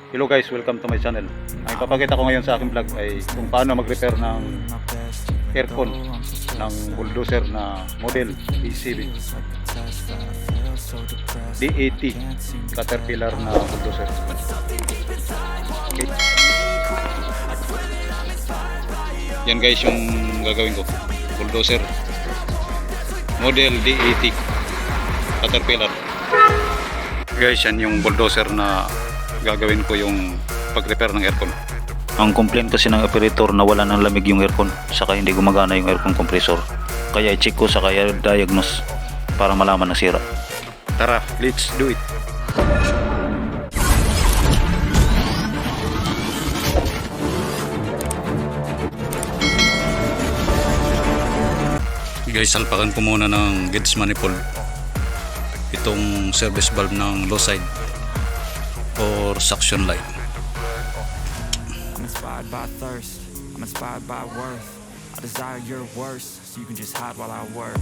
Hello guys, welcome to my channel. Ang ipapakita ko ngayon sa aking vlog ay kung paano mag-repair ng aircon ng bulldozer na model ECB D80 Caterpillar na bulldozer. Okay. Yan guys yung gagawin ko. Bulldozer model D80 Caterpillar. Guys, yan yung bulldozer na gagawin ko yung pag-repair ng aircon. Ang complaint kasi ng operator na wala ng lamig yung aircon, saka hindi gumagana yung aircon compressor. Kaya i-check ko saka i-diagnose para malaman na sira. Tara, let's do it. Guys, salpakan ko muna ng gauge manifold itong service valve ng low side or suction line. I'm inspired by thirst, I'm inspired by worth. I desire your worst, so you can just hide while I work.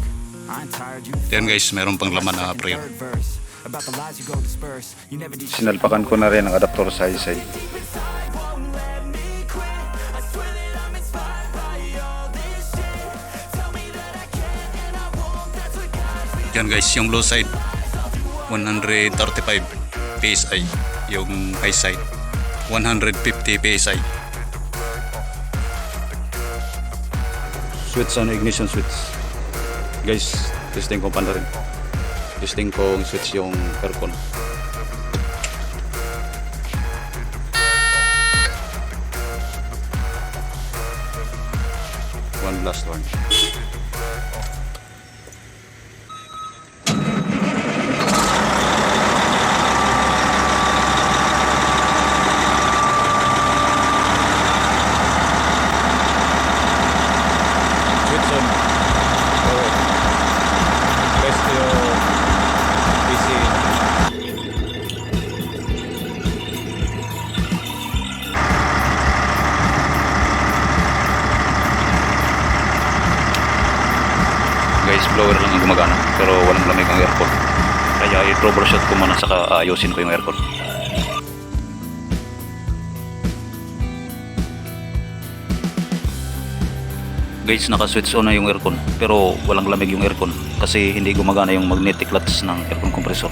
I ain't tired, you Yan guys, meron pang laman na pre. about the lies you go disperse. You never did. Sinalpakan ko na rin ang adapter sa side. Yan guys, yung low side 135 PSI, yung high side 150 PSI. Switch on ignition switch. Guys, testing ko pa na rin. Testing ko yung switch yung aircon. One last one. Switch on. Power. Press your PC. Guys, blower lang ang gumagana pero walang lamig ang aircon. Kaya i-troubleshoot ko muna saka ayusin ko yung aircon. Guys, naka-switch on na yung aircon pero walang lamig yung aircon kasi hindi gumagana yung magnetic clutch ng aircon compressor.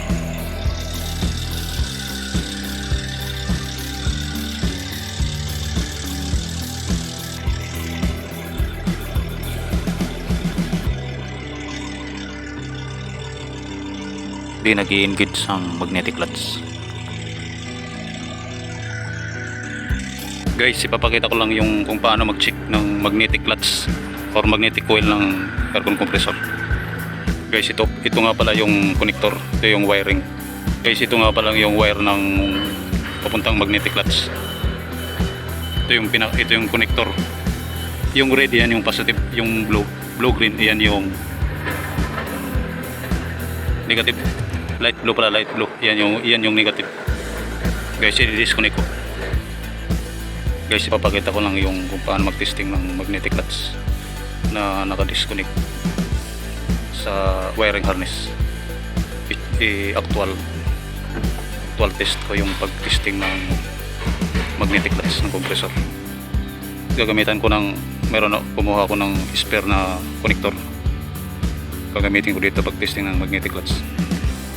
Hindi nag-i-engage ang magnetic clutch. Guys, ipapakita ko lang yung kung paano mag-check ng magnetic clutch or magnetic coil ng aircon compressor. Guys, ito nga pala yung connector, ito yung wiring. Guys, ito nga pala yung wire ng papuntang magnetic clutch. Ito yung connector. Yung red yan yung positive, yung blue green yan yung negative. Light blue pala, light blue. Yan yung negative. Guys, i-disconnect ko. Guys, ipapakita ko lang yung kung paano mag-testing ng magnetic clutch na naka-disconnect sa wiring harness. Actual test ko yung pag-testing ng magnetic clutch ng compressor. Gagamitan ko kumuha ko ng spare na connector. Gagamitin ko dito pag-testing ng magnetic clutch.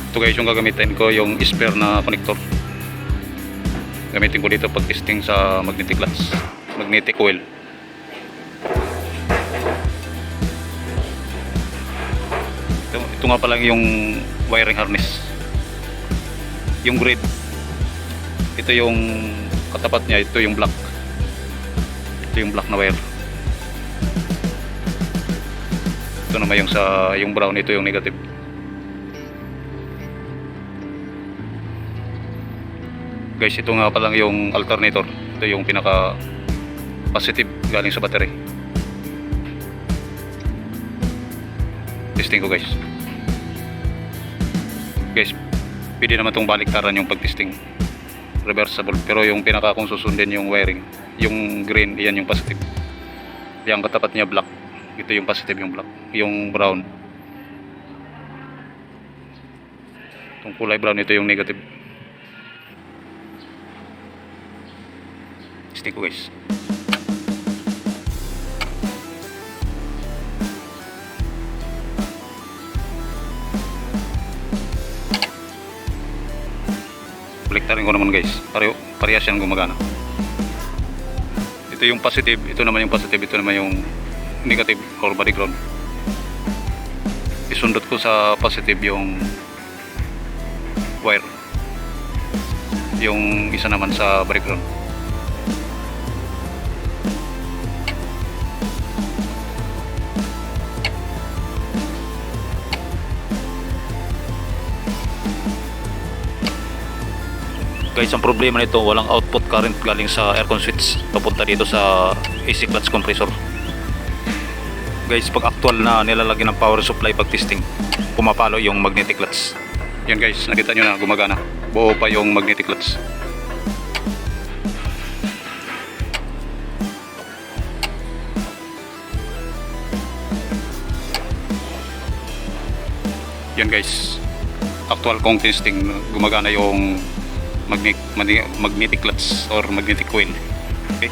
Ito guys, yung gagamitin ko yung spare na connector. Gamitin ko dito pag testing sa magnetic clutch, magnetic coil. Ito nga pala yung wiring harness, yung grid. Ito yung katapat niya, ito yung black na wire. Ito naman yung brown, ito yung negative. Guys, ito nga palang yung alternator. Ito yung pinaka positive galing sa battery. Testing ko guys. Guys, pwede naman itong baliktaran yung pag-testing. Reversible. Pero yung pinaka kung susundin yung wiring, yung green, yan yung positive. Yung katapat niya black. Ito yung positive, yung black. Yung brown. Itong kulay brown, ito yung negative. testing ko guys. Baliktarin ko naman guys. Parehas yan gumagana. Ito yung positive, ito naman yung positive, ito naman yung negative or body ground. Isundot ko sa positive yung wire. Yung isa naman sa body ground. Guys, ang problema nito, walang output current galing sa aircon switch papunta dito sa AC clutch compressor. Guys, pag actual na nilalagyan ng power supply pag testing, pumapalo yung magnetic clutch. Yan guys, nakita nyo na gumagana. Buo pa yung magnetic clutch. Yan guys, actual kong testing, gumagana yung magnetic clutch or magnetic coil. Okay.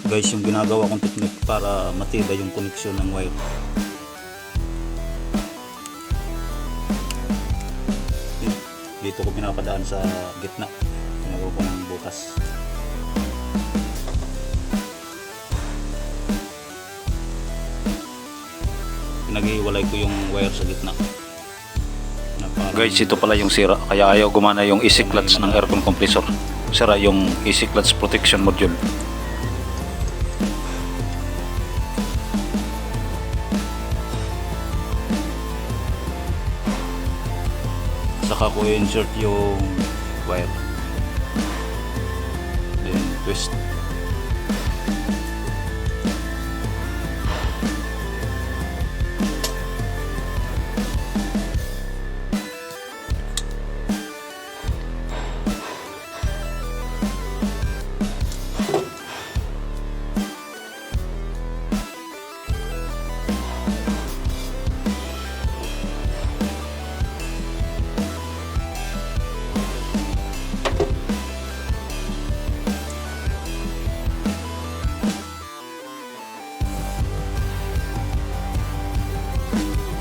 Guys, yung ginagawa kong technique para matibay yung koneksyon ng wire. Dito ko pinapadaan sa gitna. Ginagawa ko ng butas. Pinag-iwalay ko yung wire sa gitna. Guys, ito pala yung sira. Kaya ayaw gumana yung AC clutch ng aircon compressor. Sira yung AC clutch protection module. Saka ko insert yung wire, then twist.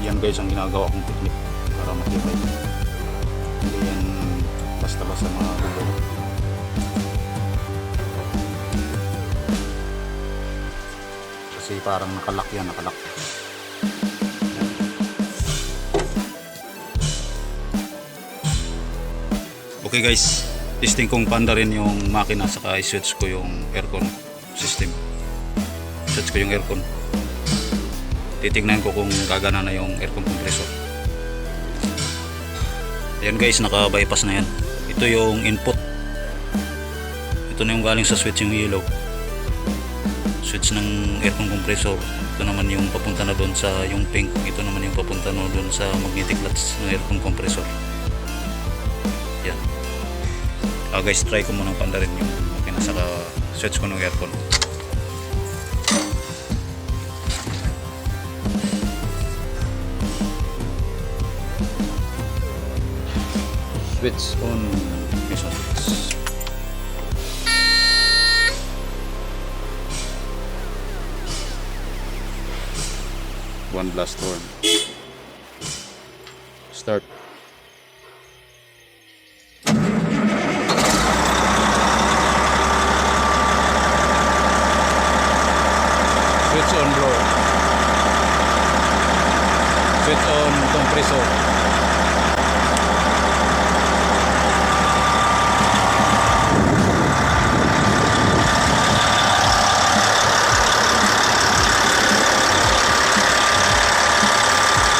Yan guys ang ginagawa kong technique para matibay. Hindi yan basta-basta mga gulo. Kasi parang nakalak yan, nakalak. Okay guys, testing kong panda rin yung makina, saka i-switch ko yung aircon system. Switch ko yung aircon. Titignan ko kung gagana na yung aircon compressor. Ayan guys, naka-bypass na yan. Ito yung input. Ito na yung galing sa switch, yung yellow. Switch ng aircon compressor. Ito naman yung papunta na doon sa yung pink. Ito naman yung papunta na doon sa magnetic clutch ng aircon compressor. Yan. Guys, try ko munang panda rin yung makina, saka switch ko ng aircon. switch on, ignition switch. One blast horn. Start. Switch on blower. Switch on compressor.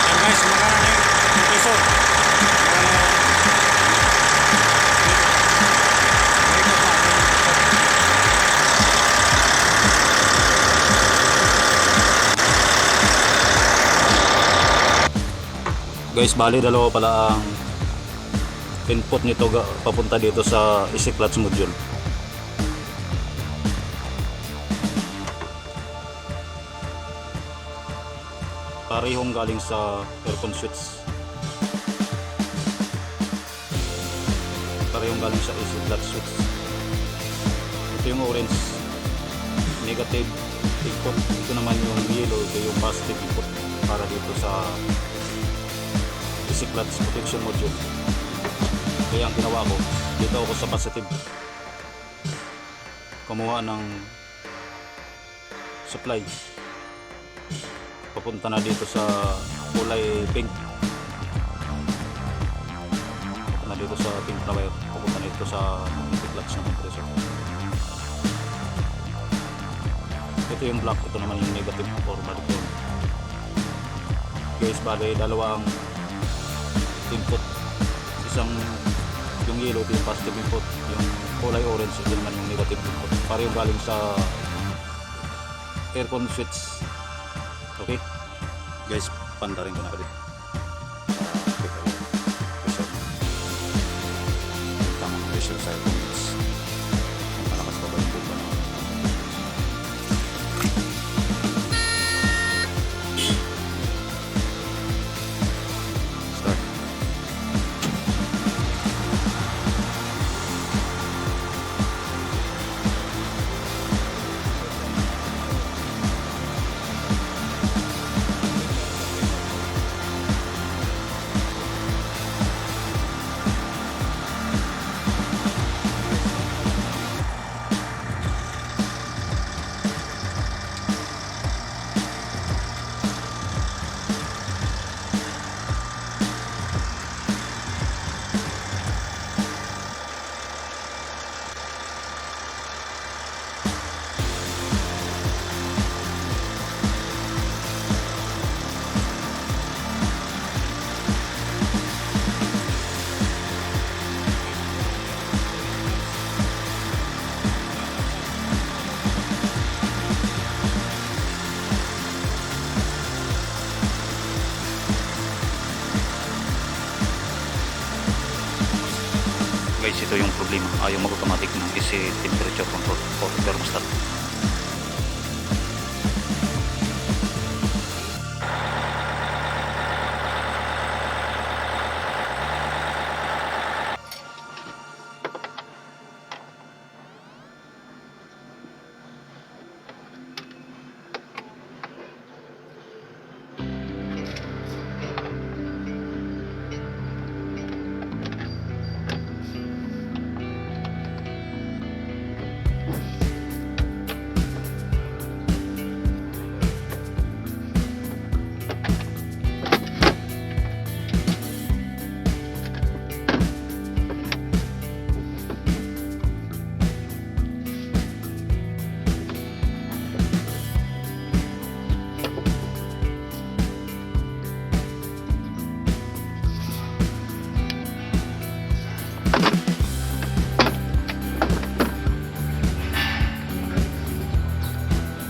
Yan guys, magana na yung compressor. Guys, bali dalawa pala ang input nito papunta dito sa AC clutch module. Parehong galing sa aircon switch. Parehong galing sa AC clutch switch. Ito yung orange, negative input. Ito naman yung yellow, ito yung positive input para dito sa AC clutch protection module. Kaya ang ginawa ko, dito ako sa positive, kumuha ng supply papunta na dito sa kulay pink, papunta na dito sa pink na wire, papunta na dito sa AC clutch ng compressor. Ito yung black, ito naman yung negative or balik. Guys, bali dalawang input, isang yung yellow, ito yung positive input, yung kulay orange, ito naman yung negative input. Para yung galing sa aircon switch. Okay guys, pandarin ko na ulit. Tamang pressure sa aircon switch. Malakas pa ba yung bomba na? Start. Guys, ito yung problema, ayaw mag-automatic ng AC temperature control or thermostat.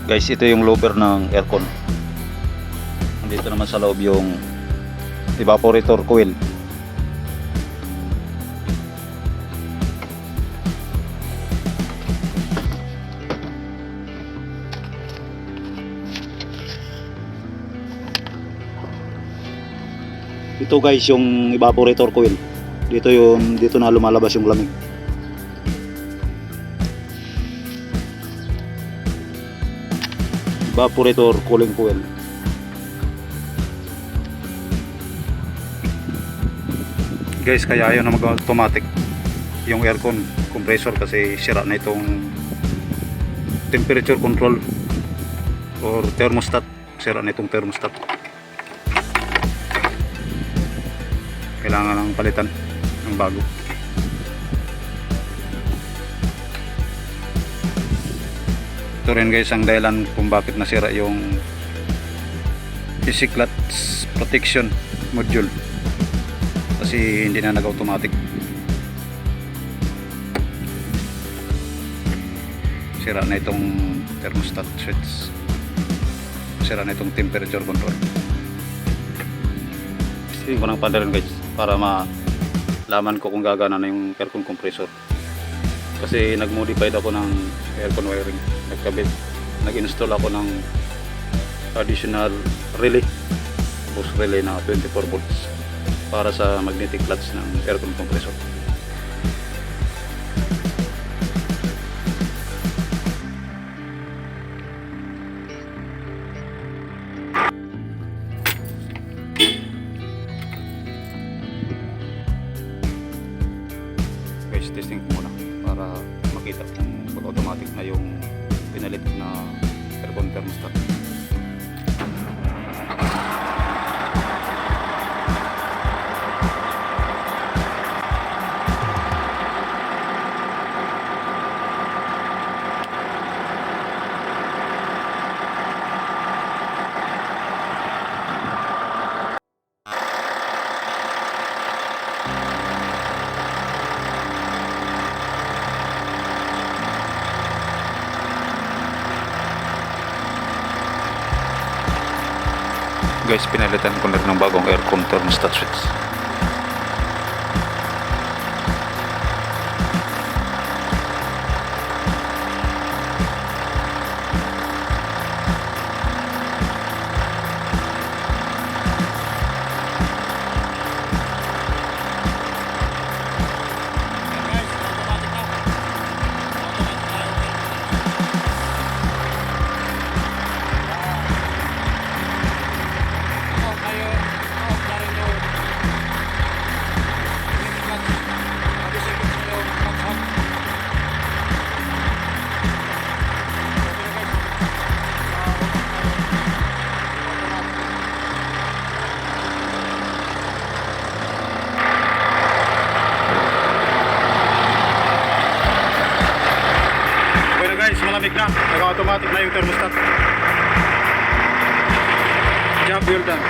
Guys, ito yung lower ng aircon. Dito naman sa loob yung evaporator coil. Ito guys yung evaporator coil. Dito na lumalabas yung lamig. Evaporator cooling fuel. Guys, kaya ayaw na mag-automatic yung aircon compressor kasi sira na itong temperature control or thermostat. Sira na itong thermostat. Kailangan ng palitan ng bago. Ito rin guys ang dahilan kung bakit nasira yung AC clutch protection module kasi hindi na nag-automatic. Sira na itong thermostat switch, sira na itong temperature control. Testing ko ng pandaran guys para malaman ko kung gagana na yung aircon compressor kasi nag-modified ako ng aircon wiring. Nag-install ako ng additional relay, boost relay na 24 volts para sa magnetic clutch ng aircon compressor. Guys, testing ko muna para makita kung pag-automatic na yung pinalit na aircon thermostat. Guys, pinalitan ko na rin ng bagong aircon thermostat switch. Guys, automatic na. Okay na guys, malamig na. Naka-automatic na yung thermostat. Job well done.